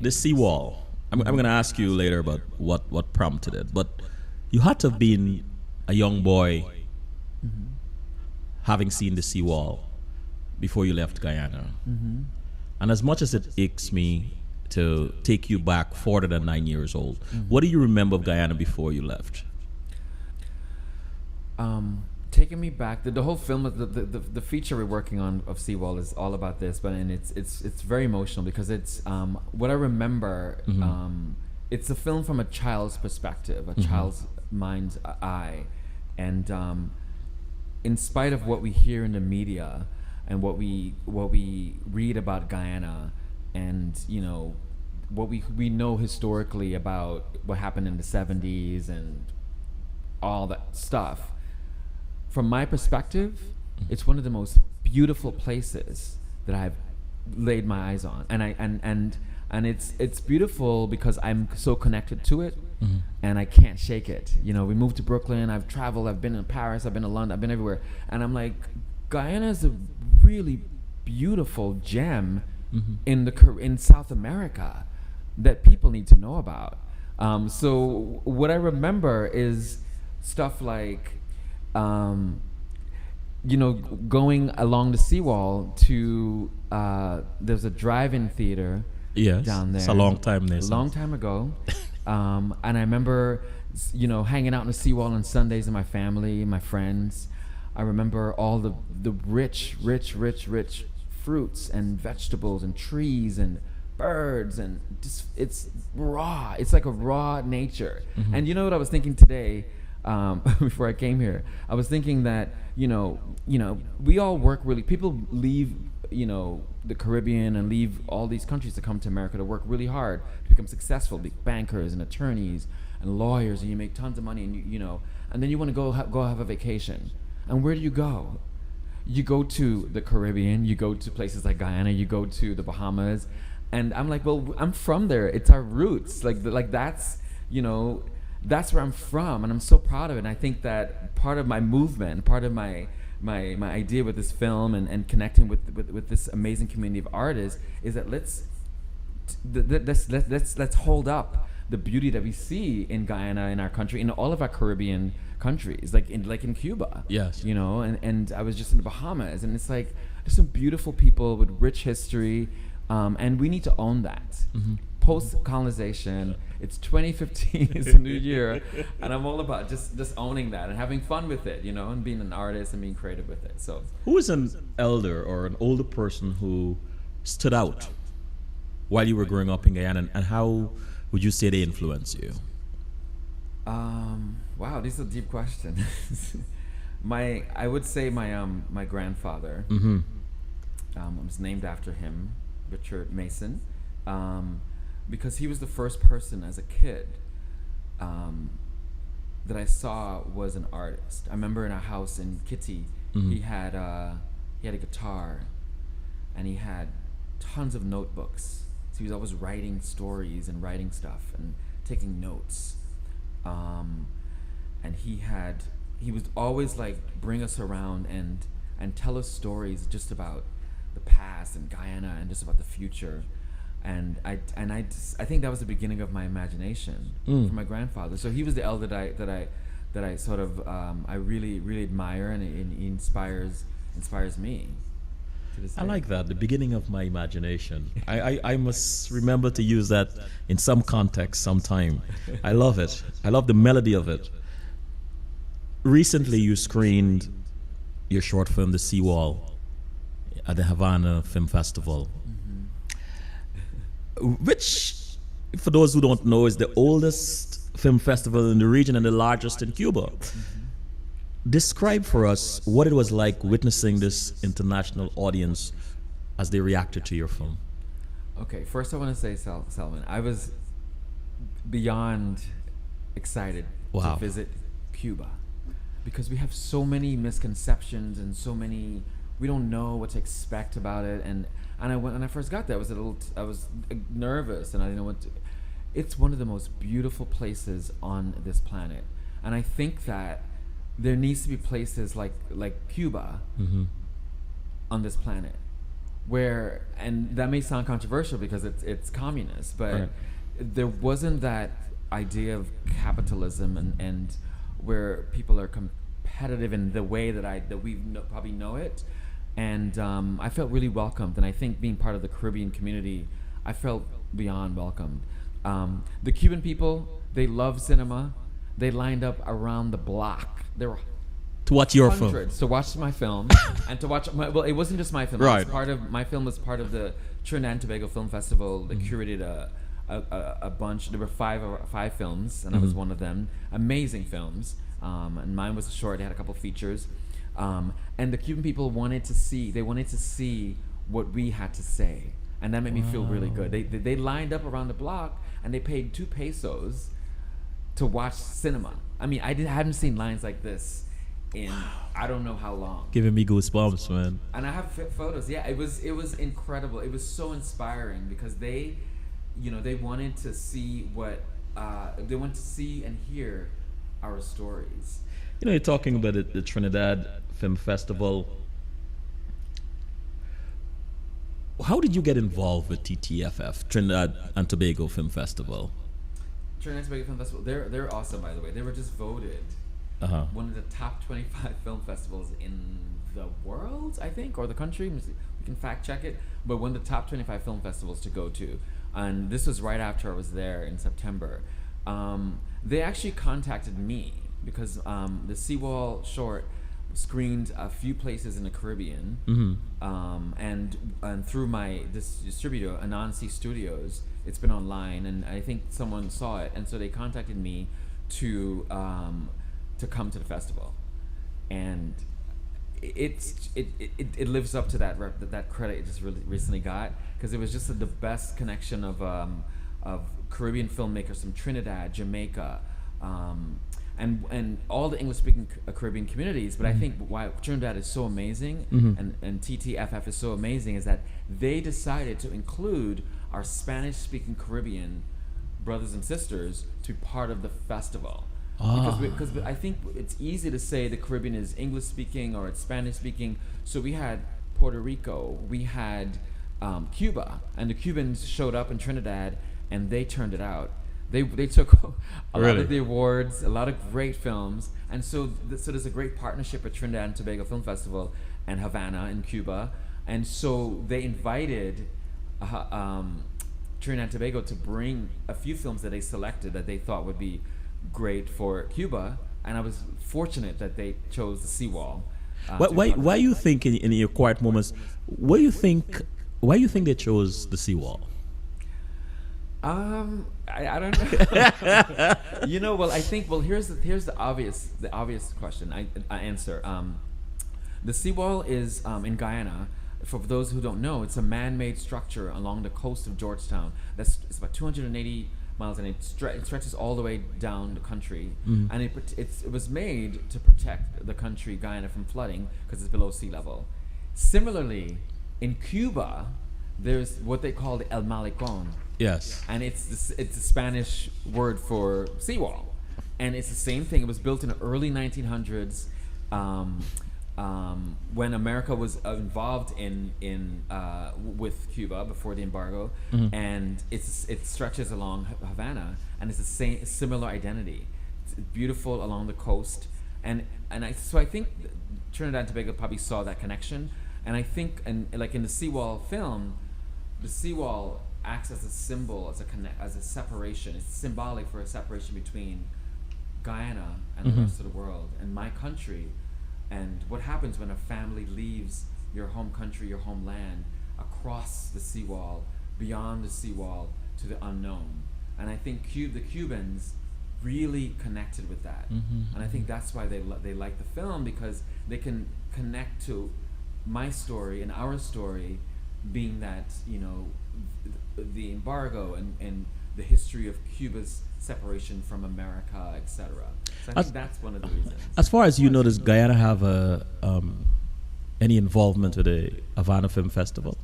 the seawall. I'm going to ask you later about what prompted it, but you had to have been a young boy having seen the seawall before you left Guyana. And as much as it aches me to take you back further than 9 years old, what do you remember of Guyana before you left? Taking me back, the whole film, the feature we're working on of Seawall is all about this, but and it's very emotional because it's what I remember. It's a film from a child's perspective, a child's mind's eye, and in spite of what we hear in the media and what we read about Guyana, and what we know historically about what happened in the 70s and all that stuff. From my perspective, it's one of the most beautiful places that I've laid my eyes on, and it's beautiful because I'm so connected to it, and I can't shake it. We moved to Brooklyn. I've traveled. I've been in Paris. I've been in London. I've been everywhere, and I'm like, Guyana is a really beautiful gem in South America that people need to know about. So what I remember is stuff like, going along the seawall to there's a drive-in theater down there. It's a long time there. A long time ago. And I remember, hanging out on the seawall on Sundays with my family, my friends. I remember all the rich fruits and vegetables and trees and birds, and just, it's raw. It's like a raw nature. And you know what I was thinking today? Before I came here, I was thinking that we all work really. People leave the Caribbean and leave all these countries to come to America to work really hard to become successful, be bankers and attorneys and lawyers, and you make tons of money, and and then you want to go have a vacation. And where do you go? You go to the Caribbean. You go to places like Guyana. You go to the Bahamas, and I'm like, well, I'm from there. It's our roots. Like that's that's where I'm from, and I'm so proud of it. And I think that part of my movement, part of my idea with this film and connecting with this amazing community of artists is that let's hold up the beauty that we see in Guyana, in our country, in all of our Caribbean countries, like in Cuba. Yes. And I was just in the Bahamas, and it's like there's some beautiful people with rich history, and we need to own that. Post-colonization, it's 2015, it's a new year, and I'm all about just owning that and having fun with it, and being an artist and being creative with it. So, who is an elder or an older person who stood out while you were growing up in Guyana, and how would you say they influenced you? Wow, this is a deep question. I would say my grandfather. I was named after him, Richard Mason. Because he was the first person as a kid that I saw was an artist. I remember in our house in Kitty, he had a guitar, and he had tons of notebooks. So he was always writing stories and writing stuff and taking notes. And he would always like bring us around and tell us stories just about the past and Guyana and just about the future. And I think that was the beginning of my imagination from my grandfather. So he was the elder that I sort of I really admire, and he inspires me to this day. I like that, the beginning of my imagination. I must remember to use that in some context sometime. I love it. I love the melody of it. Recently, you screened your short film, The Seawall, at the Havana Film Festival. Which, for those who don't know, is the oldest film festival in the region and the largest in Cuba. Describe for us what it was like witnessing this international audience as they reacted to your film. Okay, first I want to say, Selman, I was beyond excited to visit Cuba, because we have so many misconceptions and we don't know what to expect about it, and when I first got there, I was nervous, and I didn't know what to. It's one of the most beautiful places on this planet, and I think that there needs to be places like Cuba on this planet. where, and that may sound controversial because it's communist, but Right. there wasn't that idea of capitalism and where people are competitive in the way that we probably know it, and I felt really welcomed, and I think being part of the Caribbean community, I felt beyond welcomed. The Cuban people, they love cinema. They lined up around the block. There were To watch your film. hundreds to watch my film and to watch well, it wasn't just my film. Right. It was part of my film was part of the Trinidad and Tobago Film Festival that curated a bunch. There were five films, and I was one of them. Amazing films, and mine was short. They had a couple features, and the Cuban people wanted to see. They wanted to see what we had to say, and that made me feel really good. They lined up around the block and they paid 2 pesos to watch cinema. I mean, hadn't seen lines like this in I don't know how long. Giving me goosebumps, man. And I have photos. Yeah, it was incredible. It was so inspiring because they wanted to see they wanted to see and hear our stories. You know, you're talking about the Trinidad Film Festival. How did you get involved with TTFF, Trinidad and Tobago Film Festival? Trinidad and Tobago Film Festival. They're awesome, by the way. They were just voted one of the top 25 film festivals in the world, I think, or the country. We can fact check it, but one of the top 25 film festivals to go to. And this was right after I was there in September. They actually contacted me because the Seawall short screened a few places in the Caribbean, and through this distributor, Anansi Studios. It's been online, and I think someone saw it, and so they contacted me to come to the festival, and it lives up to that credit it just really recently got, because it was just the best connection of Caribbean filmmakers from Trinidad, Jamaica, and all the English-speaking Caribbean communities. But I think why Trinidad is so amazing and TTFF is so amazing is that they decided to include our Spanish-speaking Caribbean brothers and sisters to be part of the festival. Because I think it's easy to say the Caribbean is English-speaking or it's Spanish-speaking. So we had Puerto Rico, we had Cuba, and the Cubans showed up in Trinidad and they turned it out. They took a lot of the awards, a lot of great films, and so there's a great partnership with Trinidad and Tobago Film Festival and Havana in Cuba, and so they invited Trinidad and Tobago to bring a few films that they selected that they thought would be great for Cuba, and I was fortunate that they chose the Seawall. Why you think in your quiet moments? Why you think they chose the Seawall? I don't know. Well, I think here's the obvious question. I answer. The Seawall is in Guyana. For those who don't know, it's a man-made structure along the coast of Georgetown. It's about 280 miles, and it stretches all the way down the country. And it was made to protect the country Guyana from flooding because it's below sea level. Similarly, in Cuba, there's what they call the El Malecón. Yes. And it's the Spanish word for seawall, and it's the same thing. It was built in the early 1900s, when America was involved with Cuba before the embargo, and it stretches along Havana, and it's the similar identity. It's beautiful along the coast, and I think Trinidad and Tobago probably saw that connection, and I think like in the Seawall film, the Seawall acts as a symbol, as a separation. It's symbolic for a separation between Guyana and the rest of the world, and my country, and what happens when a family leaves your home country, your homeland, across the seawall, beyond the seawall, to the unknown. And I think the Cubans really connected with that, and I think that's why they like the film, because they can connect to my story and our story, being that the embargo and the history of Cuba's separation from America, etc. So I think that's one of the reasons. As far as you know, does Guyana have any involvement with the Havana Film Festival?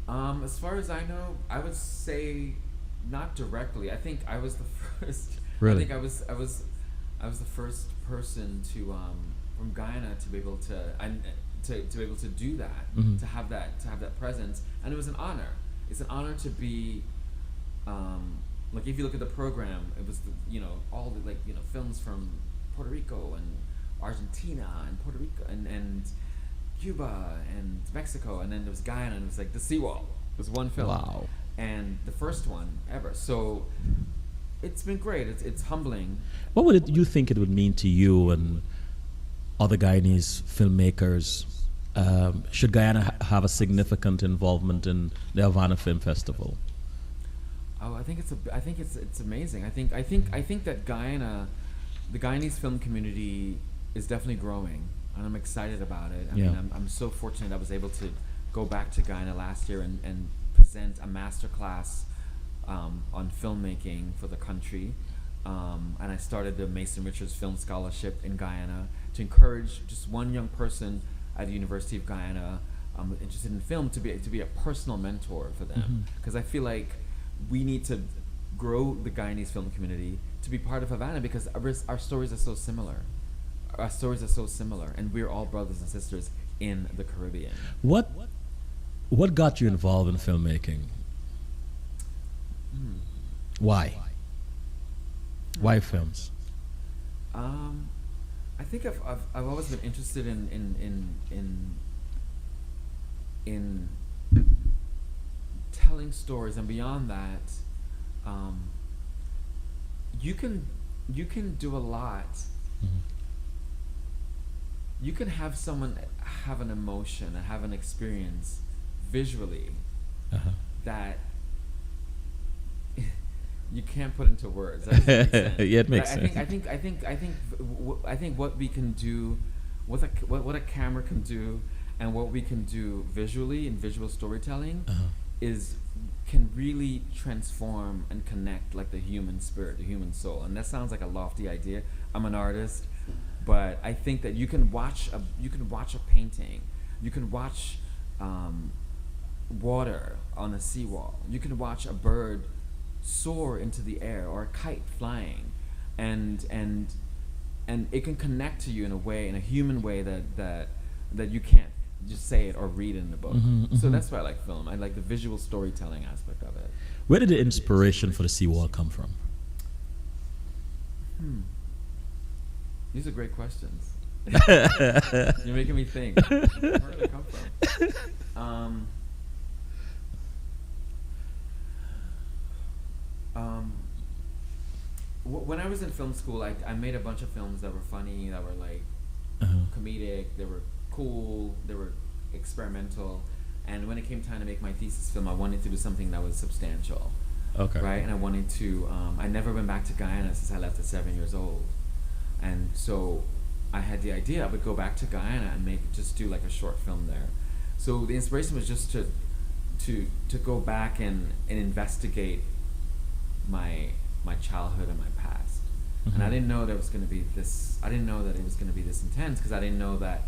As far as I know, I would say not directly. I think I was the first. Really? I think I was the first person to from Guyana to be able to to be able to do that, Mhm. to have that presence, and it was an honor. It's an honor to be, like if you look at the program, it was all the films from Puerto Rico and Argentina and Puerto Rico and Cuba and Mexico, and then there was Guyana, and it was like the Seawall. It was one film. Wow. And the first one ever. So it's been great. It's humbling. What would you think it would mean to you and other Guyanese filmmakers? Should Guyana have a significant involvement in the Havana Film Festival? Oh, I think it's amazing. I think that Guyana, the Guyanese film community is definitely growing, and I'm excited about it. I mean, I'm so fortunate I was able to go back to Guyana last year and present a master class on filmmaking for the country, and I started the Mason Richards Film Scholarship in Guyana to encourage just one young person at the University of Guyana interested in film to be a personal mentor for them, because I feel like we need to grow the Guyanese film community to be part of Havana, because our stories are so similar. Our stories are so similar, and we're all brothers and sisters in the Caribbean. What got you involved in filmmaking? Why? Why films? I think I've always been interested in telling stories, and beyond that, you can do a lot. You can have someone have an emotion and have an experience visually that you can't put into words. That doesn't make sense. Yeah, it makes sense. I think what we can do, what a camera can do, and what we can do visually in visual storytelling can really transform and connect like the human spirit, the human soul. And that sounds like a lofty idea. I'm an artist, but I think that you can watch a painting, you can watch water on a seawall, you can watch a bird soar into the air or a kite flying, and it can connect to you in a human way that you can't just say it or read it in the book. So that's why I like film. I like the visual storytelling aspect of it. Where did the inspiration for the seawall come from? These are great questions. You're making me think. Where did it come from? When I was in film school, I made a bunch of films that were funny, that were like comedic, they were cool, they were experimental, and when it came time to make my thesis film, I wanted to do something that was substantial. Okay. Right, and I wanted to. I never went back to Guyana since I left at 7 years old, and so I had the idea I would go back to Guyana and just do like a short film there. So the inspiration was just to go back and investigate my childhood and my past. And I didn't know there was going to be this. I didn't know that it was going to be this intense, because I didn't know that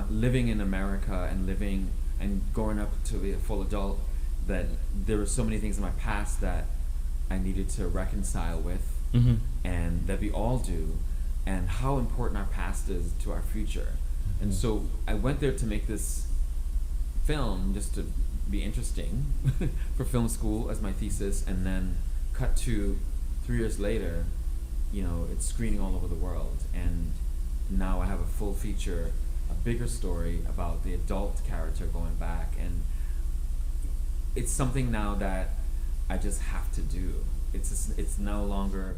living in America and living and growing up to be a full adult, that there were so many things in my past that I needed to reconcile with, and that we all do, and how important our past is to our future. And so I went there to make this film just to be interesting for film school as my thesis, and then cut to 3 years later, it's screening all over the world, and now I have a full feature, a bigger story about the adult character going back, and it's something now that I just have to do. It's no longer